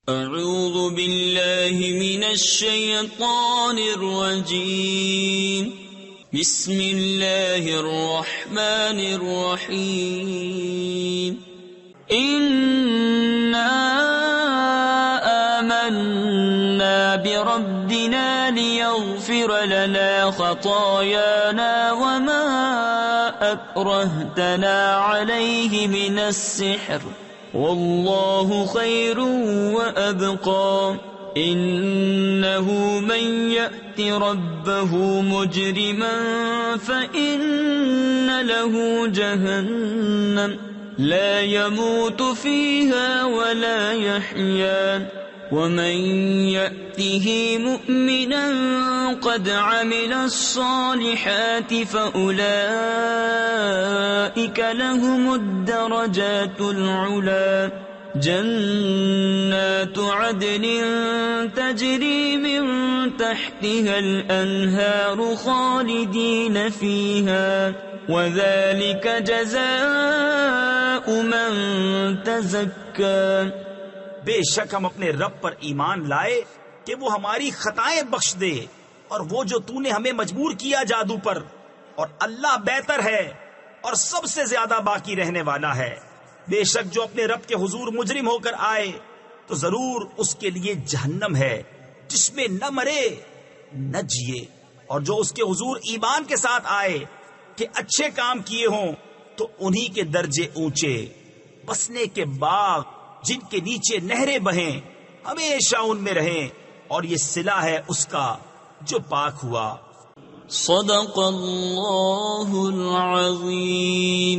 اعوذ باللہ من الشیطان الرجیم بسم اللہ الرحمن الرحیم آمنا بربنا لیغفر لنا خطايانا وما أكرهتنا عليه من السحر والله خير وأبقى إنه من يأت ربه مجرما فإن له جهنم لا يموت فيها ولا يحيا ومن يأته مؤمنا قد عمل الصالحات فأولئك لهم الدرجات العلى جنات عدن تجري من تحتها الأنهار خالدين فيها وذلك جزاء من تزكى۔ بے شک ہم اپنے رب پر ایمان لائے کہ وہ ہماری خطائیں بخش دے، اور وہ جو تو نے ہمیں مجبور کیا جادو پر، اور اللہ بہتر ہے اور سب سے زیادہ باقی رہنے والا ہے۔ بے شک جو اپنے رب کے حضور مجرم ہو کر آئے تو ضرور اس کے لیے جہنم ہے جس میں نہ مرے نہ جیے، اور جو اس کے حضور ایمان کے ساتھ آئے کہ اچھے کام کیے ہوں تو انہی کے درجے اونچے، بسنے کے باغ جن کے نیچے نہریں بہیں، ہمیشہ ان میں رہیں، اور یہ صلہ ہے اس کا جو پاک ہوا۔ صدق اللہ العظیم۔